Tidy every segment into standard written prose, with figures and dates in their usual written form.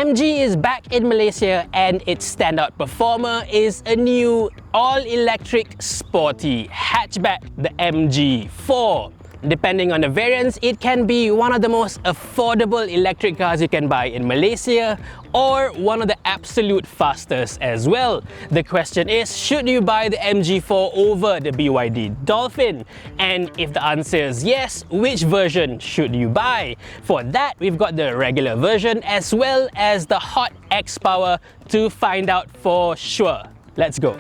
MG is back in Malaysia and its standout performer is a new all-electric sporty hatchback, the MG4. Depending on the variants, it can be one of the most affordable electric cars you can buy in Malaysia or one of the absolute fastest as well. The question is, should you buy the MG4 over the BYD Dolphin? And if the answer is yes, which version should you buy? For that, we've got the regular version as well as the hot XPower to find out for sure. Let's go.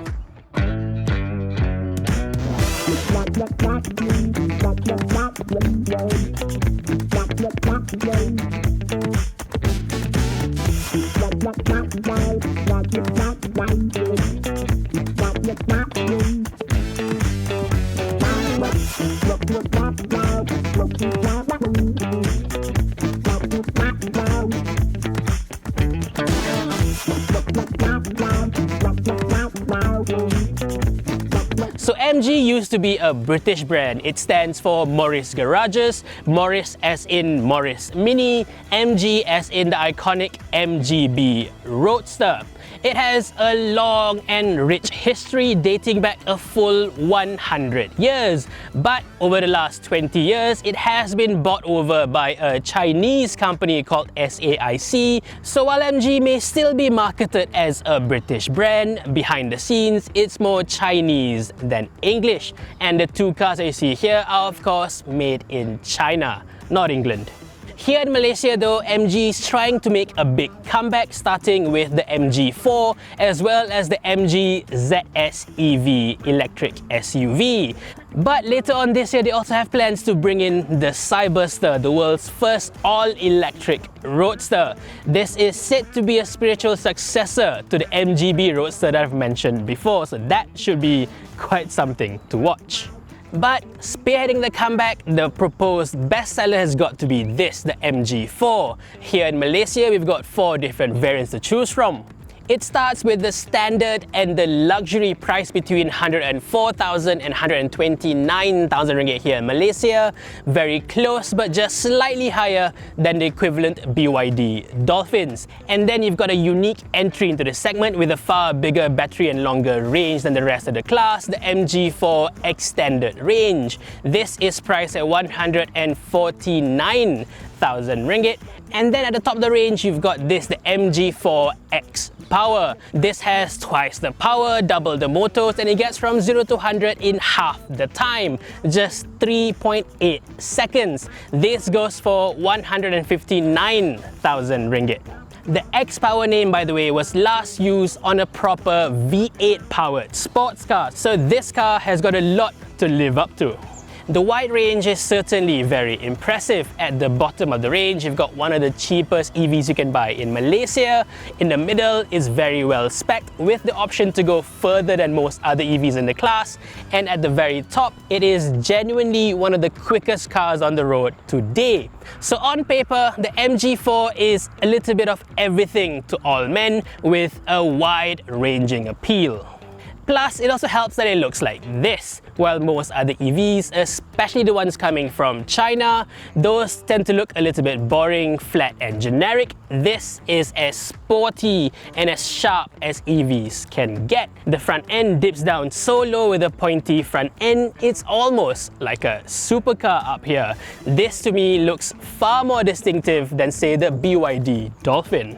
So MG used to be a British brand. It stands for Morris Garages, Morris as in Morris Mini, MG as in the iconic MGB Roadster. It has a long and rich history dating back a full 100 years. But over the last 20 years, it has been bought over by a Chinese company called SAIC. So while MG may still be marketed as a British brand, behind the scenes, it's more Chinese than English. And the two cars that you see here are of course made in China, not England. Here in Malaysia though, MG is trying to make a big comeback, starting with the MG4 as well as the MG ZS EV electric SUV. But later on this year, they also have plans to bring in the Cyberster, the world's first all-electric roadster. This is said to be a spiritual successor to the MGB Roadster that I've mentioned before, so that should be quite something to watch. But spearheading the comeback, the proposed bestseller has got to be this, the MG4. Here in Malaysia, we've got 4 different variants to choose from. It starts with the standard and the luxury price between 104,000 and 129,000 ringgit here in Malaysia. Very close but just slightly higher than the equivalent BYD Dolphins. And then you've got a unique entry into the segment with a far bigger battery and longer range than the rest of the class, the MG4 Extended Range. This is priced at 149,000 ringgit. And then at the top of the range, you've got this, the MG4 XPower. This has twice the power, double the motors, and it gets from 0 to 100 in half the time, just 3.8 seconds. This goes for 159,000 ringgit. The XPower name, by the way, was last used on a proper V8 powered sports car, so this car has got a lot to live up to. The wide range is certainly very impressive. At the bottom of the range, you've got one of the cheapest EVs you can buy in Malaysia. In the middle is very well spec'd with the option to go further than most other EVs in the class. And at the very top, it is genuinely one of the quickest cars on the road today. So on paper, the MG4 is a little bit of everything to all men with a wide-ranging appeal. Plus, it also helps that it looks like this. While most other EVs, especially the ones coming from China, those tend to look a little bit boring, flat and generic. This is as sporty and as sharp as EVs can get. The front end dips down so low with a pointy front end, it's almost like a supercar up here. This to me looks far more distinctive than say the BYD Dolphin.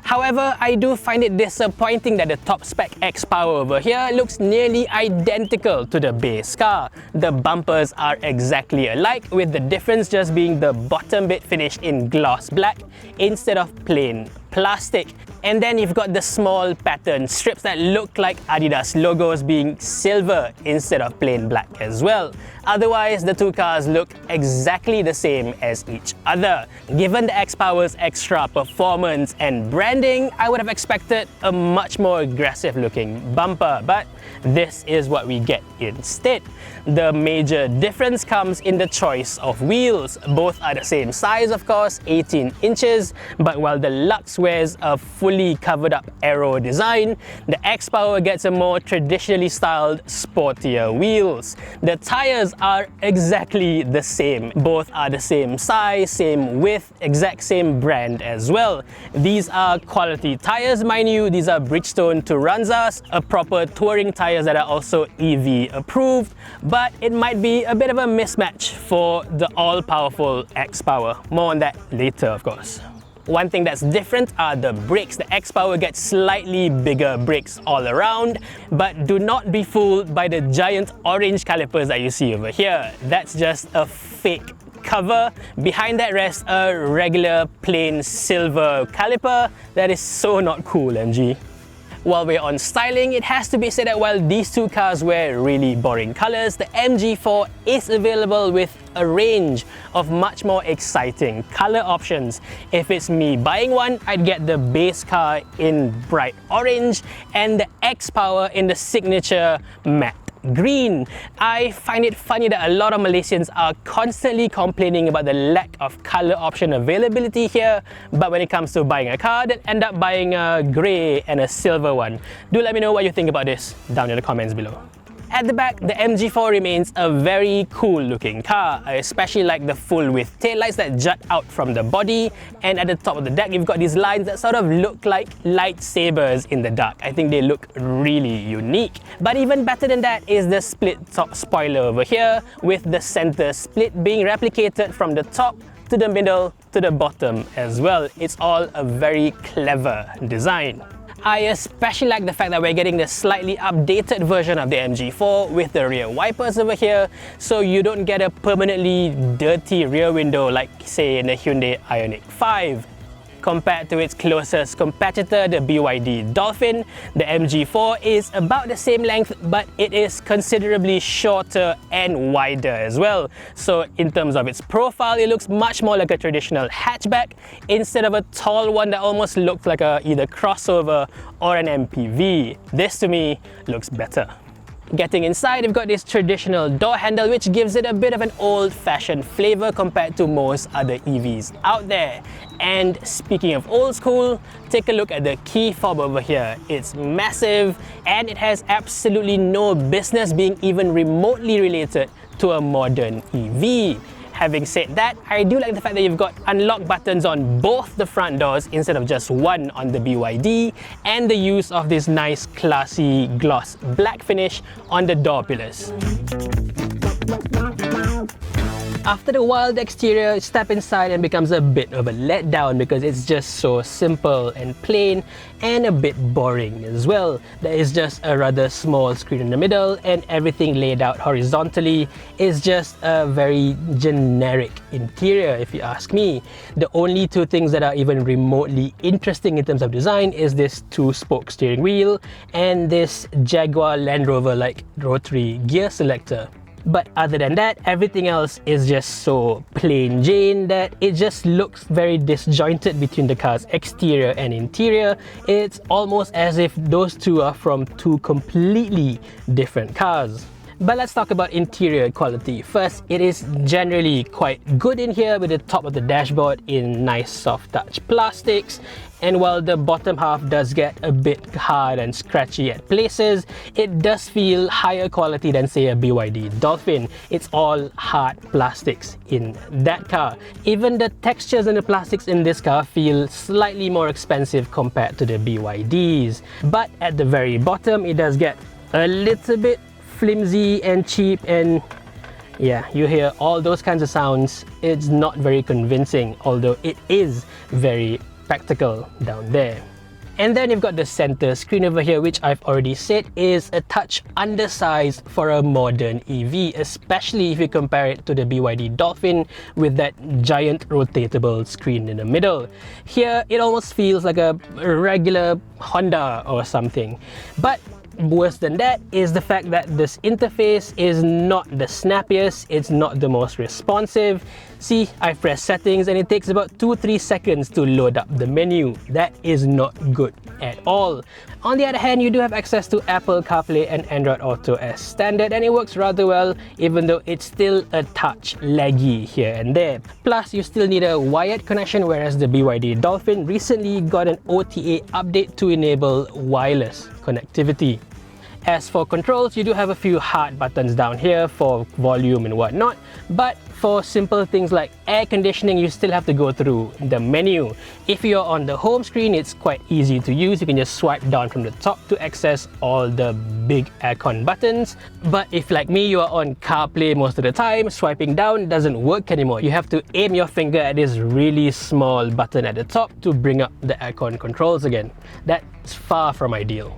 However, I do find it disappointing that the top spec XPower over here looks nearly identical to the base car. The bumpers are exactly alike, with the difference just being the bottom bit finished in gloss black instead of plain plastic. And then you've got the small pattern strips that look like Adidas logos being silver instead of plain black as well. Otherwise, the two cars look exactly the same as each other. Given the XPower's extra performance and branding, I would have expected a much more aggressive looking bumper, but this is what we get instead. The major difference comes in the choice of wheels. Both are the same size, of course, 18 inches, but while the Lux wears a fully fully covered up aero design, the XPower gets a more traditionally styled, sportier wheels. The tires are exactly the same. Both are the same size, same width, exact same brand as well. These are quality tires, mind you. These are Bridgestone Turanzas, a proper touring tires that are also EV approved, but it might be a bit of a mismatch for the all-powerful XPower. More on that later, of course. One thing that's different are the brakes. The XPower gets slightly bigger brakes all around, but do not be fooled by the giant orange calipers that you see over here. That's just a fake cover. Behind that rests a regular plain silver caliper. That is so not cool, MG. While we're on styling, it has to be said that while these two cars wear really boring colors, the MG4 is available with a range of much more exciting color options. If it's me buying one, I'd get the base car in bright orange and the XPower in the signature matte green. I find it funny that a lot of Malaysians are constantly complaining about the lack of color option availability here, but when it comes to buying a car, they end up buying a grey and a silver one. Do let me know what you think about this down in the comments below. At the back, the MG4 remains a very cool looking car. I especially like the full width taillights that jut out from the body, and at the top of the deck you've got these lines that sort of look like lightsabers in the dark. I think they look really unique. But even better than that is the split top spoiler over here, with the center split being replicated from the top to the middle to the bottom as well. It's all a very clever design. I especially like the fact that we're getting the slightly updated version of the MG4 with the rear wipers over here, so you don't get a permanently dirty rear window like, say, in the Hyundai Ioniq 5. Compared to its closest competitor, the BYD Dolphin, the MG4 is about the same length, but it is considerably shorter and wider as well. So in terms of its profile, it looks much more like a traditional hatchback instead of a tall one that almost looks like a either crossover or an MPV. This to me looks better. Getting inside, you've got this traditional door handle which gives it a bit of an old-fashioned flavor compared to most other EVs out there. And speaking of old school, take a look at the key fob over here. It's massive and it has absolutely no business being even remotely related to a modern EV. Having said that, I do like the fact that you've got unlock buttons on both the front doors instead of just one on the BYD, and the use of this nice classy gloss black finish on the door pillars. After the wild exterior, step inside and becomes a bit of a letdown because it's just so simple and plain and a bit boring as well. There is just a rather small screen in the middle and everything laid out horizontally is just a very generic interior if you ask me. The only two things that are even remotely interesting in terms of design is this two-spoke steering wheel and this Jaguar Land Rover like rotary gear selector. But other than that, everything else is just so plain Jane that it just looks very disjointed between the car's exterior and interior. It's almost as if those two are from two completely different cars. But let's talk about interior quality. First, it is generally quite good in here with the top of the dashboard in nice soft touch plastics. And while the bottom half does get a bit hard and scratchy at places, it does feel higher quality than, say, a BYD Dolphin. It's all hard plastics in that car. Even the textures and the plastics in this car feel slightly more expensive compared to the BYDs. But at the very bottom, it does get a little bit flimsy and cheap, and yeah, you hear all those kinds of sounds. It's not very convincing, although it is very practical down there. And then you've got the center screen over here, which I've already said is a touch undersized for a modern EV, especially if you compare it to the BYD Dolphin with that giant rotatable screen in the middle. Here, it almost feels like a regular Honda or something. But worse than that is the fact that this interface is not the snappiest, it's not the most responsive. See, I press settings and it takes about 2-3 seconds to load up the menu. That is not good at all. On the other hand, you do have access to Apple CarPlay and Android Auto as standard, and it works rather well, even though it's still a touch laggy here and there. Plus, you still need a wired connection, whereas the BYD Dolphin recently got an OTA update to enable wireless connectivity. As for controls, you do have a few hard buttons down here for volume and whatnot, but for simple things like air conditioning, you still have to go through the menu. If you're on the home screen, it's quite easy to use. You can just swipe down from the top to access all the big aircon buttons. But if, like me, you are on CarPlay most of the time, swiping down doesn't work anymore. You have to aim your finger at this really small button at the top to bring up the aircon controls again. That's far from ideal.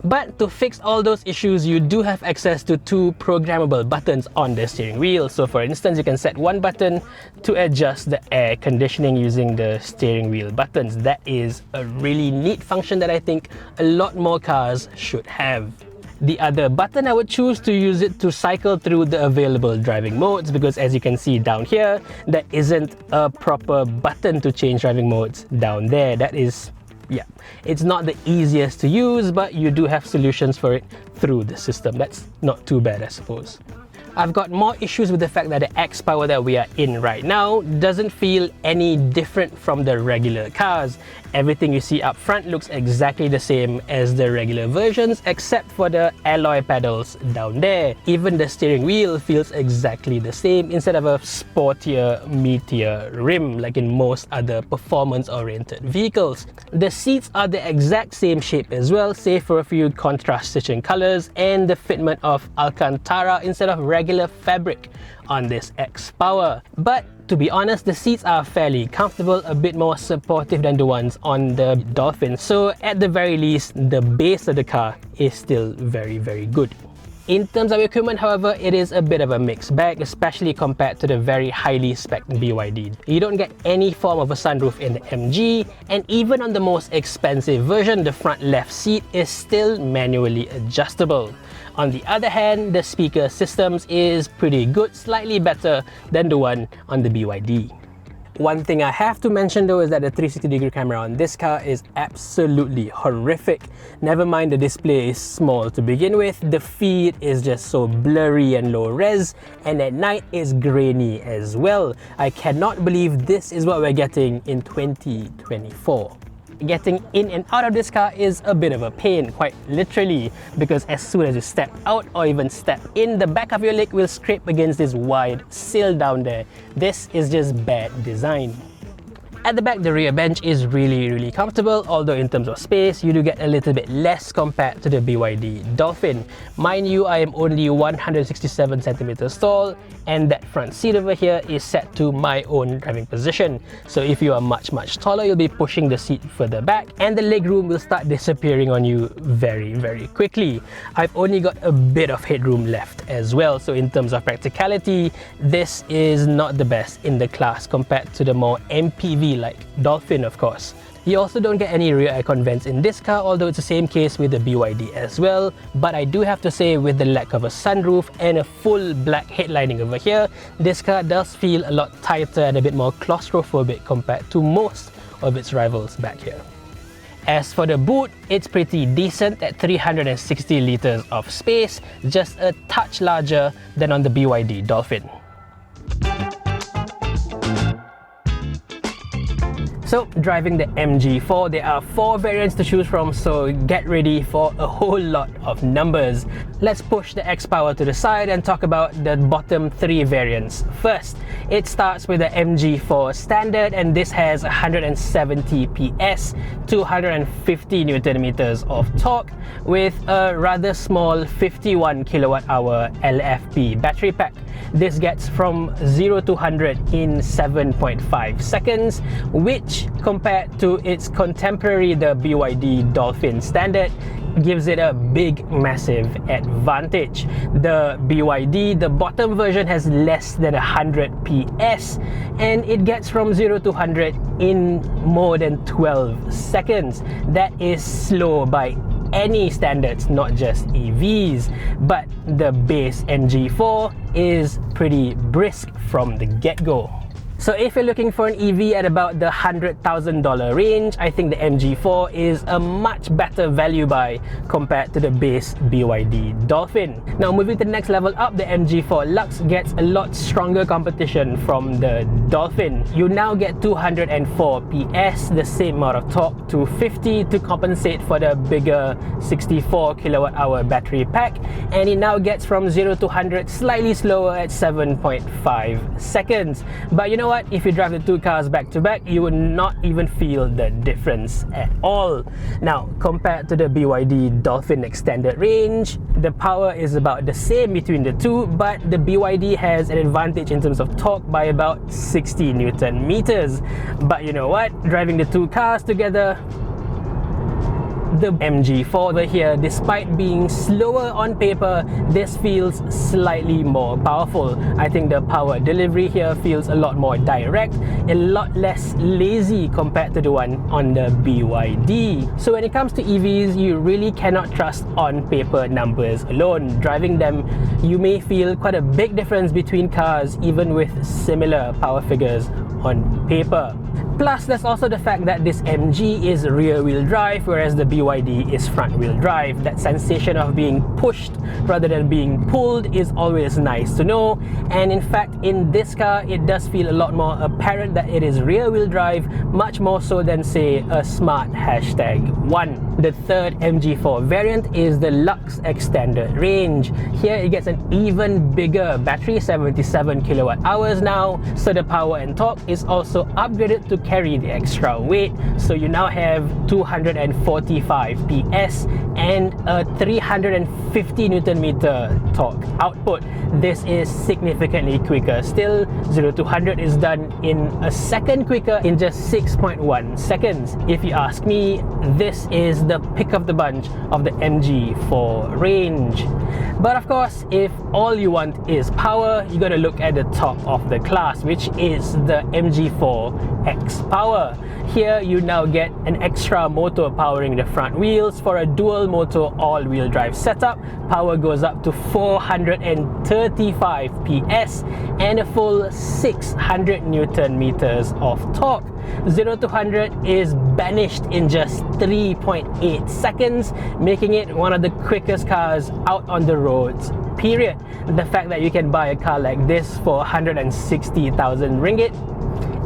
But to fix all those issues, you do have access to two programmable buttons on the steering wheel. So for instance, you can set one button to adjust the air conditioning using the steering wheel buttons. That is a really neat function that I think a lot more cars should have. The other button, I would choose to use it to cycle through the available driving modes, because as you can see down here, there isn't a proper button to change driving modes down there. That is, yeah, it's not the easiest to use, but you do have solutions for it through the system. That's not too bad, I suppose. I've got more issues with the fact that the XPower that we are in right now doesn't feel any different from the regular cars. Everything you see up front looks exactly the same as the regular versions, except for the alloy pedals down there. Even the steering wheel feels exactly the same instead of a sportier meteor rim like in most other performance-oriented vehicles. The seats are the exact same shape as well, save for a few contrast stitching colors and the fitment of Alcantara instead of regular fabric on this XPower. But to be honest, the seats are fairly comfortable, a bit more supportive than the ones on the Dolphin. So at the very least, the base of the car is still very, very good. In terms of equipment, however, it is a bit of a mixed bag, especially compared to the very highly spec'd BYD. You don't get any form of a sunroof in the MG, and even on the most expensive version, the front left seat is still manually adjustable. On the other hand, the speaker systems is pretty good, slightly better than the one on the BYD. One thing I have to mention though is that the 360-degree camera on this car is absolutely horrific. Never mind the display is small to begin with, the feed is just so blurry and low res, and at night is grainy as well. I cannot believe this is what we're getting in 2024. Getting in and out of this car is a bit of a pain, quite literally, because as soon as you step out or even step in, the back of your leg will scrape against this wide sill down there. This is just bad design. At the back, the rear bench is really comfortable, although in terms of space, you do get a little bit less compared to the BYD Dolphin. Mind you, I am only 167 centimeters tall, and that front seat over here is set to my own driving position. So if you are much taller, you'll be pushing the seat further back, and the legroom will start disappearing on you very quickly. I've only got a bit of headroom left as well, so in terms of practicality, this is not the best in the class compared to the more MPV like Dolphin, of course. You also don't get any rear aircon vents in this car, although it's the same case with the BYD as well. But I do have to say, with the lack of a sunroof and a full black headlining over here, this car does feel a lot tighter and a bit more claustrophobic compared to most of its rivals back here. As for the boot, it's pretty decent at 360 liters of space, just a touch larger than on the BYD Dolphin. So driving the MG4, there are 4 variants to choose from, so get ready for a whole lot of numbers. Let's push the XPower to the side and talk about the bottom 3 variants. First, it starts with the MG4 standard, and this has 170 PS, 250 Newton meters of torque with a rather small 51 kilowatt hour LFP battery pack. This gets from 0 to 100 in 7.5 seconds, which compared to its contemporary, the BYD Dolphin standard, gives it a big, massive advantage. The BYD, the bottom version, has less than 100 PS, and it gets from 0 to 100 in more than 12 seconds. That is slow by any standards, not just EVs, but the base MG4 is pretty brisk from the get-go. So if you're looking for an EV at about the $100,000 range, I think the MG4 is a much better value buy compared to the base BYD Dolphin. Now moving to the next level up, the MG4 Lux gets a lot stronger competition from the Dolphin. You now get 204 PS, the same amount of torque, 250 to compensate for the bigger 64 kilowatt-hour battery pack, and it now gets from 0 to 100 slightly slower at 7.5 seconds. But you know what? If you drive the two cars back to back, you would not even feel the difference at all. Now, compared to the BYD Dolphin extended range, the power is about the same between the two, but the BYD has an advantage in terms of torque by about 60 Newton meters. But you know what? Driving the two cars together, the MG4 over here, despite being slower on paper, this feels slightly more powerful. I think the power delivery here feels a lot more direct, a lot less lazy compared to the one on the BYD. So when it comes to EVs, you really cannot trust on paper numbers alone. Driving them, you may feel quite a big difference between cars even with similar power figures on paper. Plus, there's also the fact that this MG is rear-wheel drive, whereas the BYD is front-wheel drive. That sensation of being pushed rather than being pulled is always nice to know. And in fact, in this car, it does feel a lot more apparent that it is rear-wheel drive, much more so than, say, a smart #1. The third MG4 variant is the Lux extended range. Here, it gets an even bigger battery, 77 kilowatt hours now, so the power and torque is also upgraded to carry the extra weight. So you now have 245 PS and a 350 Newton meter torque output. This is significantly quicker still. 0 to 100 is done in a second quicker, in just 6.1 seconds. If you ask me, this is the pick of the bunch of the MG4 range. But of course, if all you want is power, you gotta look at the top of the class, which is the MG4 XPower. Here you now get an extra motor powering the front wheels. For a dual motor all-wheel drive setup, power goes up to 435 PS and a full 600 Newton meters of torque. 0 to 100 is banished in just 3.8 seconds, making it one of the quickest cars out on the roads, period. The fact that you can buy a car like this for 160,000 ringgit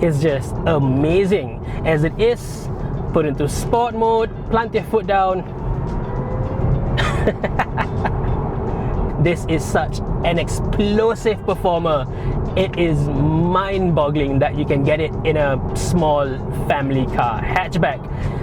is just amazing. As it is, put into sport mode, plant your foot down. This is such an explosive performer. It is mind-boggling that you can get it in a small family car hatchback.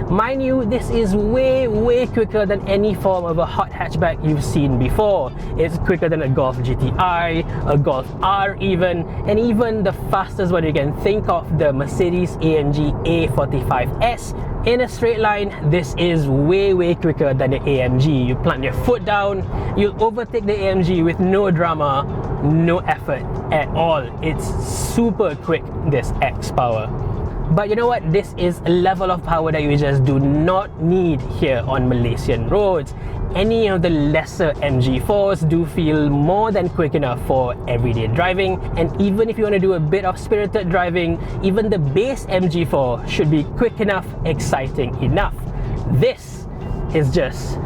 Mind you, this is way quicker than any form of a hot hatchback you've seen before. It's quicker than a Golf GTI, a Golf R even, and even the fastest one you can think of, the Mercedes-AMG A45S. In a straight line, this is way quicker than the AMG. You plant your foot down, you'll overtake the AMG with no drama, no effort at all. It's super quick, this XPower. But you know what? This is a level of power that you just do not need here on Malaysian roads. Any of the lesser MG4s do feel more than quick enough for everyday driving, and even if you want to do a bit of spirited driving, even the base MG4 should be quick enough, exciting enough. This is just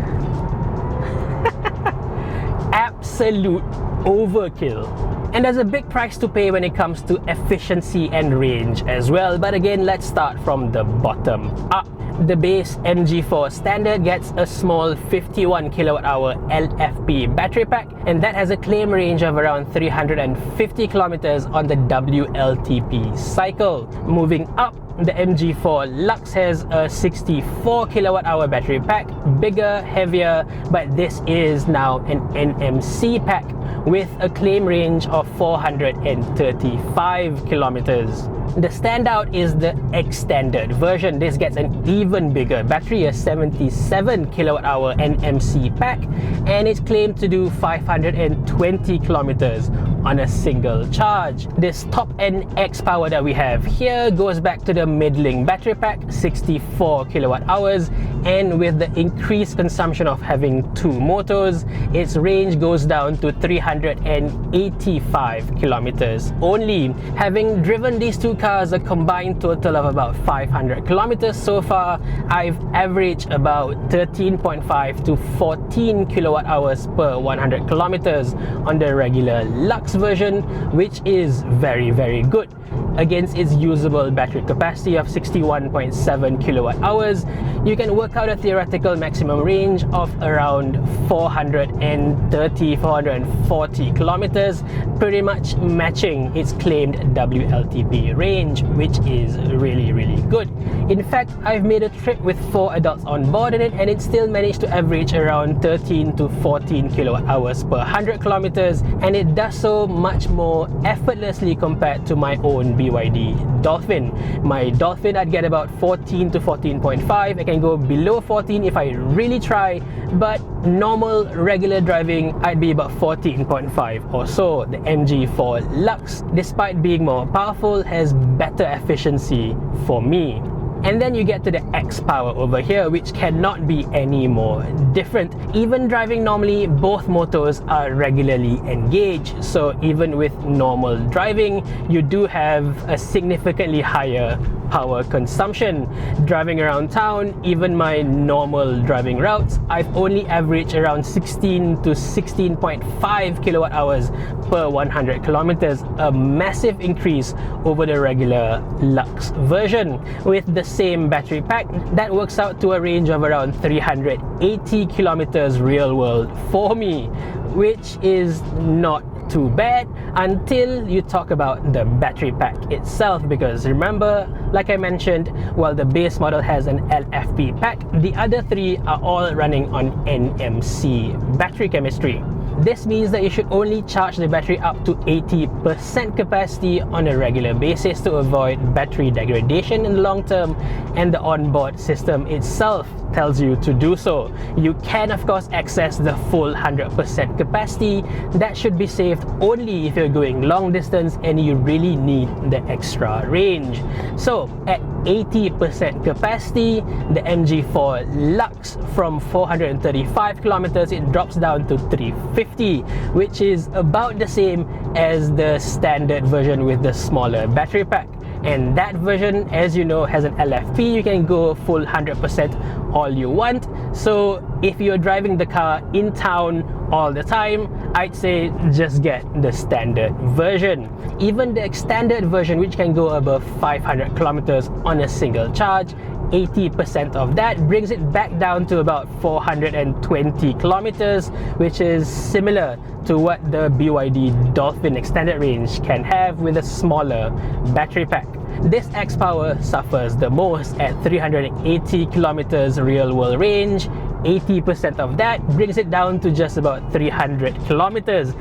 absolute overkill. And there's a big price to pay when it comes to efficiency and range as well. But again, let's start from the bottom up. The base MG4 standard gets a small 51 kWh LFP battery pack, and that has a claim range of around 350 kilometers on the WLTP cycle. Moving up, the MG4 Lux has a 64 kWh battery pack, bigger, heavier, but this is now an NMC pack with a claim range of 435 kilometers. The standout is the extended version. This gets an even bigger battery, a 77 kWh NMC pack, and it's claimed to do 520 kilometers on a single charge. This top-end XPower that we have here goes back to the middling battery pack, 64 kilowatt hours, and with the increased consumption of having two motors, its range goes down to 385 kilometers only. Having driven these two two cars a combined total of about 500 kilometers so far. I've averaged about 13.5 to 14 kilowatt hours per 100 kilometers on the regular Lux version, which is very, very good. Against its usable battery capacity of 61.7 kilowatt hours, you can work out a theoretical maximum range of around 440 kilometers, pretty much matching its claimed WLTP range, which is really, really good. In fact, I've made a trip with 4 adults on board in it, and it still managed to average around 13 to 14 kilowatt hours per 100 kilometers, and it does so much more effortlessly compared to my own BYD Dolphin. My Dolphin, I'd get about 14 to 14.5. I can go below 14 if I really try, but normal regular driving, I'd be about 14.5 or so. The MG4 Lux, despite being more powerful, has better efficiency for me. And then you get to the XPower over here, which cannot be any more different. Even driving normally, both motors are regularly engaged. So even with normal driving, you do have a significantly higher power consumption. Driving around town, even my normal driving routes, I've only averaged around 16 to 16.5 kilowatt hours per 100 kilometers, a massive increase over the regular Lux version. With the same battery pack, that works out to a range of around 380 kilometers real world for me, which is not too bad until you talk about the battery pack itself, because remember, like I mentioned, while the base model has an LFP pack, the other 3 are all running on NMC battery chemistry. This means that you should only charge the battery up to 80% capacity on a regular basis to avoid battery degradation in the long term, and the onboard system itself tells you to do so. You can of course access the full 100% capacity. That should be saved only if you're going long distance and you really need the extra range. So at 80% capacity, the MG4 Lux, from 435 kilometers, it drops down to 350, which is about the same as the standard version with the smaller battery pack. And that version, as you know, has an LFP. You can go full 100% all you want. So if you're driving the car in town all the time, I'd say just get the standard version. Even the standard version, which can go above 500 kilometers on a single charge, 80% of that brings it back down to about 420 kilometers, which is similar to what the BYD Dolphin extended range can have with a smaller battery pack. This XPower suffers the most at 380 kilometers real world range. 80% of that brings it down to just about 300 kilometers.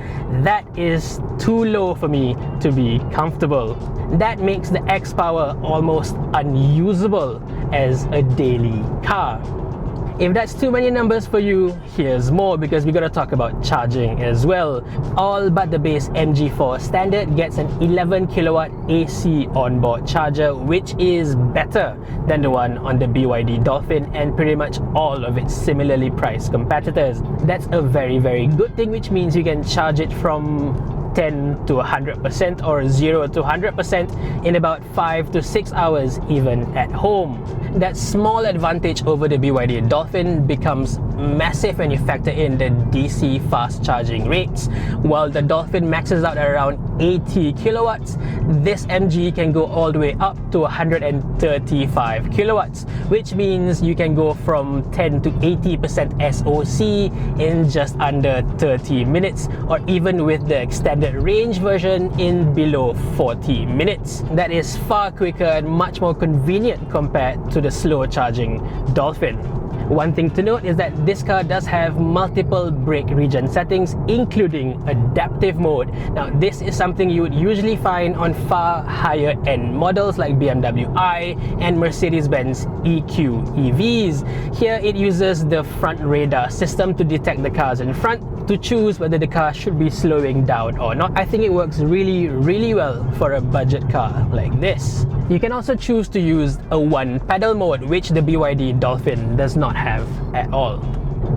That is too low for me to be comfortable. That makes the XPower almost unusable as a daily car. If that's too many numbers for you, here's more, because we gotta talk about charging as well. All but the base MG4 standard gets an 11 kilowatt AC onboard charger, which is better than the one on the BYD Dolphin and pretty much all of its similarly priced competitors. That's a very, very good thing, which means you can charge it from 10 to 100% or 0 to 100% in about 5 to 6 hours even at home. That small advantage over the BYD Dolphin becomes massive when you factor in the DC fast charging rates. While the Dolphin maxes out at around 80 kilowatts, this MG can go all the way up to 135 kilowatts, which means you can go from 10 to 80% SOC in just under 30 minutes, or even with the extended range version in below 40 minutes. That is far quicker and much more convenient compared to the slow charging Dolphin. One thing to note is that this car does have multiple brake regen settings, including adaptive mode. Now, this is something you would usually find on far higher end models like BMW i and Mercedes-Benz EQ EVs. Here it uses the front radar system to detect the cars in front to choose whether the car should be slowing down or not. I think it works really, really well for a budget car like this. You can also choose to use a one pedal mode, which the BYD Dolphin does not have at all.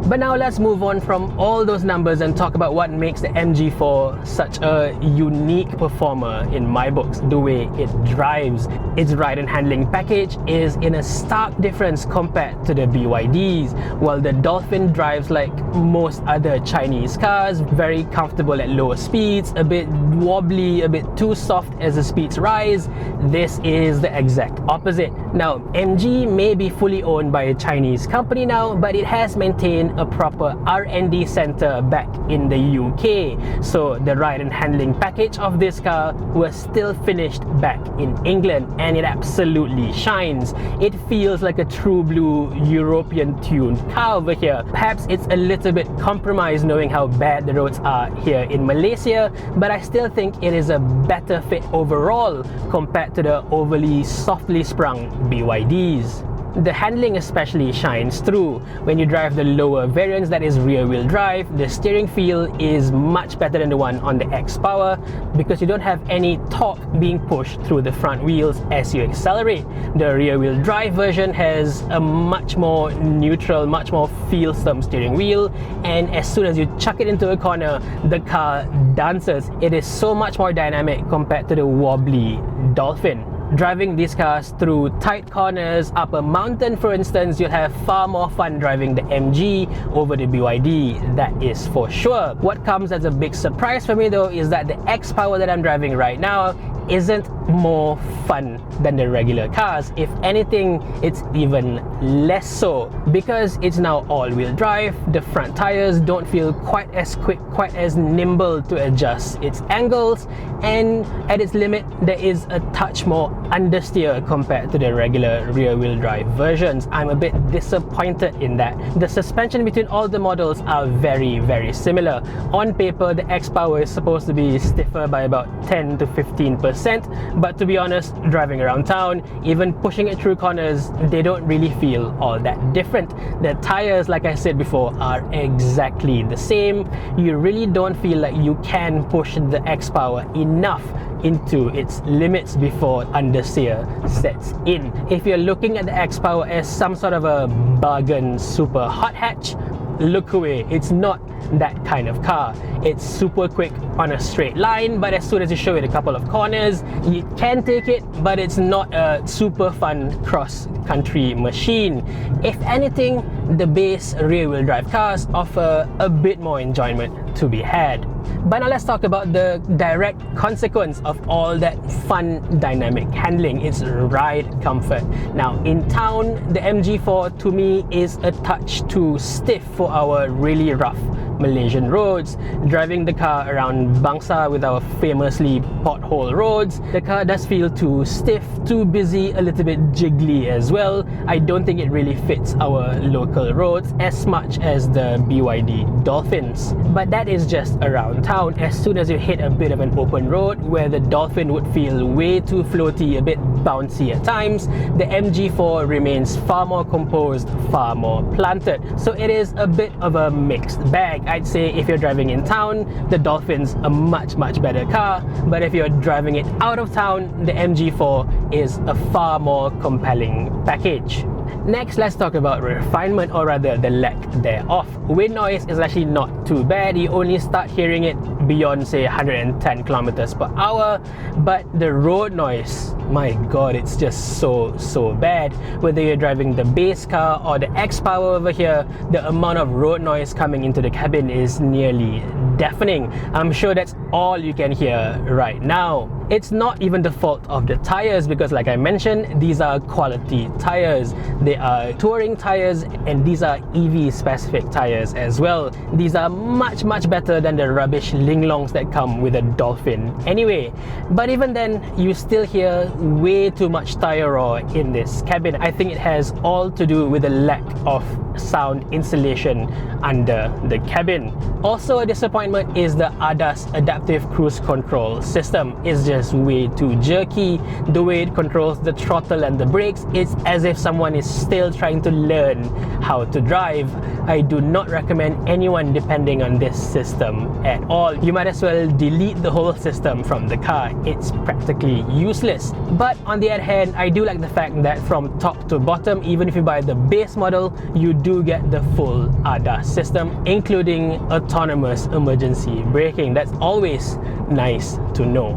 But now let's move on from all those numbers and talk about what makes the MG4 such a unique performer in my books, the way it drives. Its ride and handling package is in a stark difference compared to the BYDs. While the Dolphin drives like most other Chinese cars, very comfortable at lower speeds, a bit wobbly, a bit too soft as the speeds rise, this is the exact opposite. Now, MG may be fully owned by a Chinese company now, but it has maintained a proper R&D center back in the UK. So the ride and handling package of this car was still finished back in England, and it absolutely shines. It feels like a true blue European tuned car over here. Perhaps it's a little bit compromised knowing how bad the roads are here in Malaysia, but I still think it is a better fit overall compared to the overly softly sprung BYDs. The handling especially shines through. When you drive the lower variants, that is rear wheel drive, the steering feel is much better than the one on the XPower because you don't have any torque being pushed through the front wheels as you accelerate. The rear wheel drive version has a much more neutral, much more feel-some steering wheel, and as soon as you chuck it into a corner, the car dances. It is so much more dynamic compared to the wobbly Dolphin. Driving these cars through tight corners, up a mountain for instance, you'll have far more fun driving the MG over the BYD, that is for sure. What comes as a big surprise for me though is that the XPower that I'm driving right now isn't more fun than the regular cars. If anything, it's even less so because it's now all-wheel drive. The front tires don't feel quite as quick, quite as nimble to adjust its angles, and at its limit there is a touch more understeer compared to the regular rear-wheel drive versions. I'm a bit disappointed in that. The suspension between all the models are very similar. On paper, the XPower is supposed to be stiffer by about 10 to 15%, but to be honest, driving around town, even pushing it through corners, they don't really feel all that different. The tires, like I said before, are exactly the same. You really don't feel like you can push the XPower enough into its limits before understeer sets in. If you're looking at the XPower as some sort of a bargain super hot hatch, look away. It's not that kind of car. It's super quick on a straight line, but as soon as you show it a couple of corners, you can take it, but it's not a super fun cross-country machine. If anything, the base rear-wheel drive cars offer a bit more enjoyment to be had. But now let's talk about the direct consequence of all that fun dynamic handling. It's ride comfort. Now in town, the MG4 to me is a touch too stiff for our really rough Malaysian roads. Driving the car around Bangsa with our famously pothole roads, the car does feel too stiff, too busy, a little bit jiggly as well. I don't think it really fits our local roads as much as the BYD Dolphins. But that is just around town. As soon as you hit a bit of an open road where the Dolphin would feel way too floaty, a bit bouncy at times, the MG4 remains far more composed, far more planted. So it is a bit of a mixed bag. I'd say if you're driving in town, the Dolphin's a much better car, but if you're driving it out of town, the MG4 is a far more compelling package. Next, let's talk about refinement, or rather the lack thereof. Wind noise is actually not too bad. You only start hearing it beyond say 110 kilometers per hour, but the road noise, my god, it's just so bad. Whether you're driving the base car or the XPower over here, the amount of road noise coming into the cabin is nearly deafening. I'm sure that's all you can hear right now. It's not even the fault of the tires because, like I mentioned, these are quality tires. They are touring tires, and these are EV specific tires as well. These are much better than the rubbish linglongs that come with a Dolphin anyway. But even then, you still hear way too much tire roar in this cabin. I think it has all to do with the lack of sound insulation under the cabin. Also a disappointment is the ADAS adaptive cruise control system. It's just way too jerky. The way it controls the throttle and the brakes, it's as if someone is still trying to learn how to drive. I do not recommend anyone depending on this system at all. You might as well delete the whole system from the car. It's practically useless. But on the other hand, I do like the fact that from top to bottom, even if you buy the base model, you do get the full ADAS system, including autonomous emergency braking. That's always nice to know.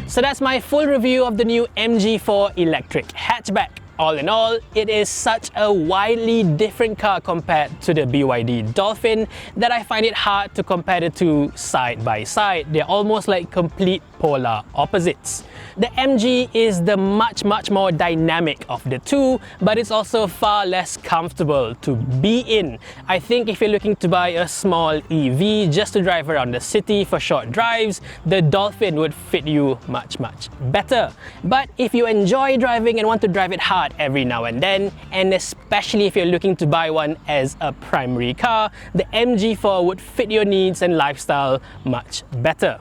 So that's my full review of the new MG4 electric hatchback. All in all, it is such a widely different car compared to the BYD Dolphin that I find it hard to compare the two side by side. They're almost like complete polar opposites. The MG is the much more dynamic of the two, but it's also far less comfortable to be in. I think if you're looking to buy a small EV just to drive around the city for short drives, the Dolphin would fit you much better. But if you enjoy driving and want to drive it hard every now and then, and especially if you're looking to buy one as a primary car, the MG4 would fit your needs and lifestyle much better.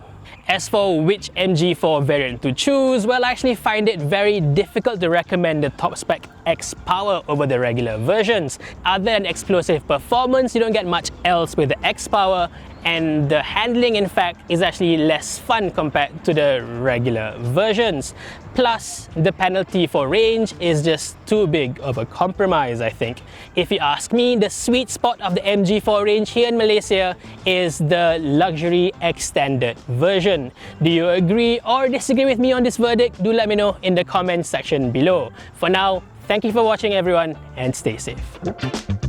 As for which MG4 variant to choose, well, I actually find it very difficult to recommend the top spec XPower over the regular versions. Other than explosive performance, you don't get much else with the XPower, and the handling, in fact, is actually less fun compared to the regular versions. Plus, the penalty for range is just too big of a compromise, I think. If you ask me, the sweet spot of the MG4 range here in Malaysia is the luxury extended version. Do you agree or disagree with me on this verdict? Do let me know in the comments section below. For now, thank you for watching everyone, and stay safe.